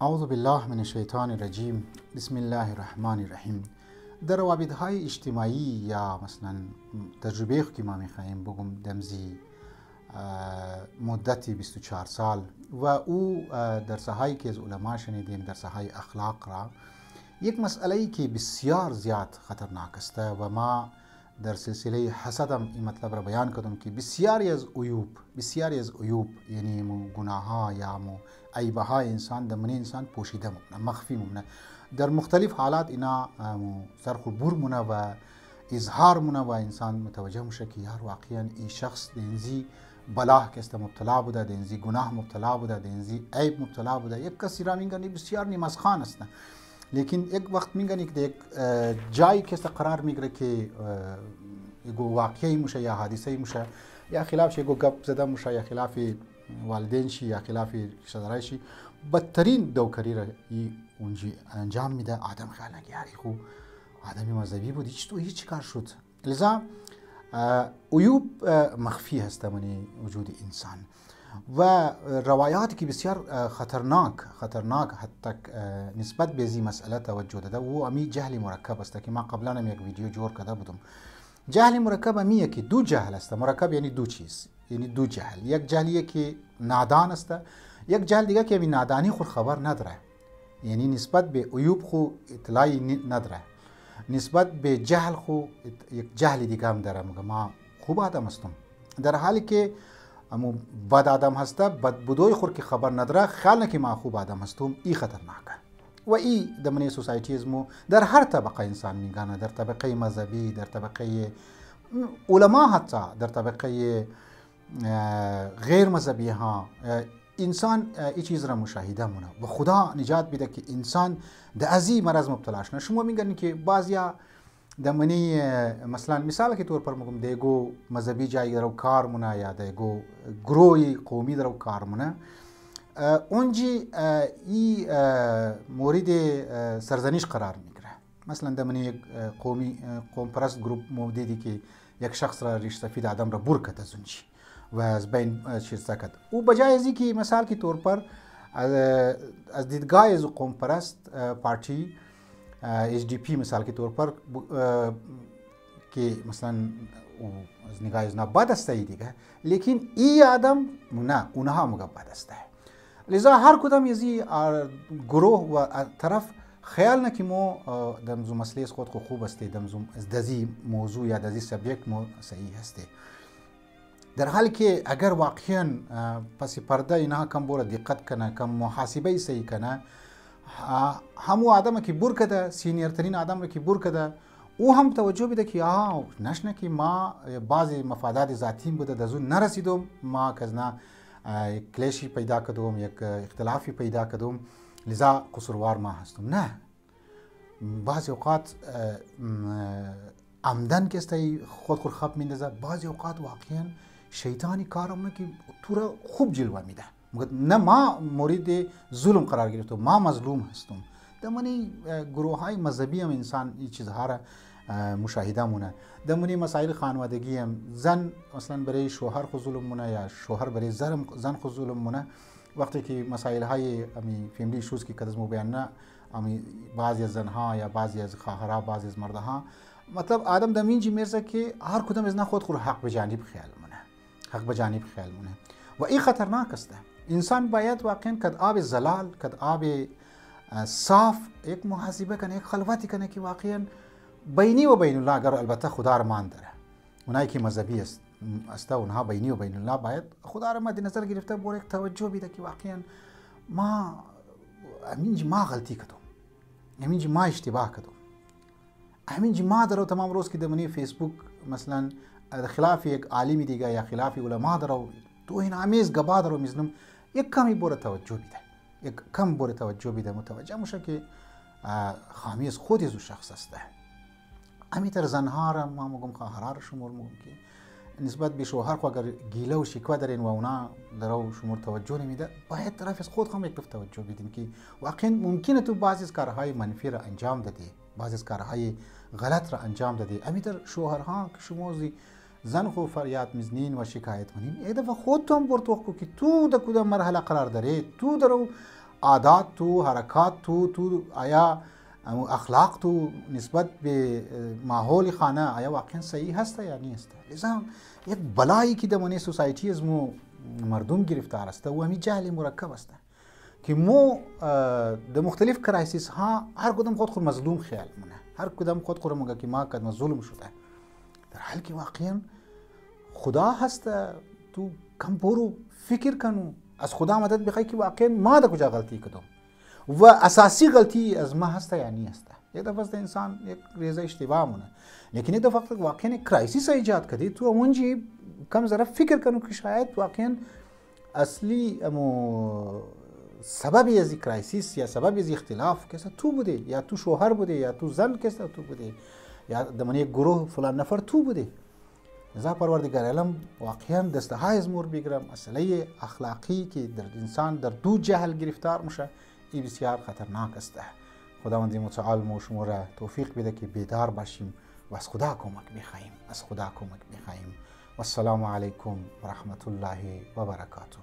اعوذ بالله من الشیطان الرجیم. بسم الله الرحمن الرحیم. در روابط‌های اجتماعی یا مثلا تجربه که ما می‌خوایم بگم دمزی مدتی 24 سال و او در ساحه‌ای که از علما شنیدیم، در ساحه اخلاق را، یک مسئله‌ای که بسیار زیاد خطرناک است و ما در سلسله حسدم این مطلب را بیان کردم که بسیاری از عیوب یعنی گناه‌ها یا عیب‌های انسان در من انسان پوشیده مونه، مخفی مونه، در مختلف حالات اینا سرخوبور مونه و اظهار مونه و انسان متوجه میشه که یار واقعا این شخص دینزی بلاه که است مبتلا بوده، دینزی گناه مبتلا بوده، دینزی عیب مبتلا بوده. یک کسی را میگن بسیار نمازخوان است، لیکن یک وقت میگن که یک جایی که قرار میگیره که یگو واقعی میشه یا حادثه میشه یا خلاف یگو گپ زده میشه یا خلاف والدین شی یا خلاف رشته‌دارای شی، بدترین دوکاری را اونجا انجام میده. آدم خیال نگه یاری خو آدمی مذهبی بود، هیچ کار شد. لذا عیوب مخفی هست من وجود انسان و روایاتی که بسیار خطرناک حتی نسبت به این مسئله توجه داده و امی جهل مرکب است که ما قبلا هم یک ویدیو جور کرده بودم. جهل مرکب امیه که دو جهل است. مرکب یعنی دو چیز، یعنی دو جهل. یک جهلیه که نادان است، یک جهل دیگه که این نادانی خود خبر نداره، یعنی نسبت به عیوب خو اطلاعی نداره، نسبت به جهل خو یک جهل دیگه هم داره، میگه ما خوب آدم هستم، در حالی که اما بد آدم هسته، بد بودوی خور که خبر نداره، خیال که ما خوب آدم هستم. ای خطرناکه و ای دمنی سوسایتیزمو در هر طبقه انسان میگنه، در طبقه مذهبی، در طبقه علما، حتی در طبقه غیر مذهبی ها انسان این چیز را مشاهده مونه و خدا نجات بده که انسان در ازی مرض مبتلا شنه. شما میگن که بعضیا دمنی مثلا مثال که طور پر مگم دیگو مذهبی جایی درو کار مونه یا دیگو گروهی قومی درو کار مونه، اونجی ای مورد سرزنش قرار میگیره. مثلا دمنی یک قوم پرست گروپ موجودی که یک شخص را ریش سفید آدم را بور کرد از اونجی و از بین چیز کرد، او بجای ازی که مثال که طور پر از دیدگاه از قوم پرست پارتی HDP مثال که طور پر که مثلا از نگاه از بد است دیگه، لیکن ای آدم نه، اونها مگه بد است. لذا هر کدام یزی گروه و طرف خیال نه که مو دمزو مسئله خود خوب است، دمزو دزی موضوع یا دزی سبجکت مو صحیح است، در حالی که اگر واقعا پس پرده اینها کم بوره دقت کنه، کم محاسبه صحیح کنه، همو آدم که بور کده، سینیر ترین آدم که بور کده، او هم توجه بده که نشنه که ما بعضی مفادات ذاتیم بوده دزون نرسیدم، ما کزنا یک کلیشی پیدا کردم، یک اختلافی پیدا کردم، لذا قصوروار ما هستم. نه، بعضی اوقات عمدن که استی خود خب میندازه، بعضی اوقات واقعا شیطانی کارمونه که تو را خوب جلوه میده. نه ما مورد ظلم قرار گرفتم، ما مظلوم هستم. دمونی گروه های مذهبی هم انسان این چیزها را مشاهده مونه. دمونی مسائل خانوادگی هم زن مثلا برای شوهر خود ظلم مونه یا شوهر برای زن خود ظلم مونه. وقتی که مسائل های فیملی شوز که کدز بیان نه، بعضی از زنها یا بعضی از خواهرها، بعضی از مردها، مطلب آدم دمینجی میرزه که هر کدام از نه خود حق به جانب خیال مونه و این خطرناک است. انسان باید واقعا کد آب زلال، کد آب صاف یک محاسبه کنه، یک خلوتی کنه که واقعا بینی و بین الله، اگر البته خدا را مان داره، اونایی که مذهبی است اونها بینی و بین الله باید خدا را مد نظر گرفته، بور یک توجه بیده که واقعا ما امینج ما غلطی کردم، امینج ما اشتباه کردم، امینج ما درو تمام روز که دمنی فیسبوک مثلا خلاف یک عالمی دیگه یا خلاف علما درو تو این آمیز گبا درو میزنم، یک کمی بور توجه بیده، متوجه میشه که خامی از خود از شخص است. همینطور زنها را ما میگم، خواهرها را شمار میگم که نسبت به شوهر خو اگر گیله و شکوه دارین و اونا درو شمار توجه نمیده، باید طرف از خود هم یک توجه بدین که واقعا ممکنه تو بعضی از کارهای منفی را انجام دادی، بعضی از کارهای غلط را انجام دادی. همینطور شوهرها که شما زن خو فریاد میزنین و شکایت کنین، یک دفعه خودتون برتوخ کو که تو در کدام مرحله قرار داری، تو درو عادات تو، حرکات تو آیا اخلاق تو نسبت به ماحول خانه آیا واقعا صحیح هست یا نیست؟ لذا یک بلایی که در من سوسایتی از مو مردم گرفتار است و همین جهل مرکب است که مو در مختلف کرایسیس ها هر کدام خود مظلوم خیال مونه، هر کدام خود میگه که ما قد ظلم شده، در حالی که واقعا خدا هست. تو کم برو فکر کنو از خدا مدد بخوای که واقعا ما در کجا غلطی کردم و اساسی غلطی از ما هست یا نیست. یک دفعه است انسان یک ریزه اشتباه مونه، لیکن یک دفعه واقعا کرایسیس ایجاد کردی تو اونجی کم ذره فکر کنو که شاید واقعا اصلی سببی از کرایسیس یا سببی از اختلاف کسا تو بوده، یا تو شوهر بوده، یا تو زن کسا تو بوده، یا در یک گروه فلان نفر تو بوده. لذا پروردگار عالم واقعا دسته های از مور بگیرم مسئله اخلاقی که در انسان در دو جهل گرفتار میشه این بسیار خطرناک است. خداوند متعال ما شما را توفیق بده که بیدار باشیم و از خدا کمک بخواهیم، از خدا کمک بخواهیم. و السلام علیکم و رحمت الله و برکاته.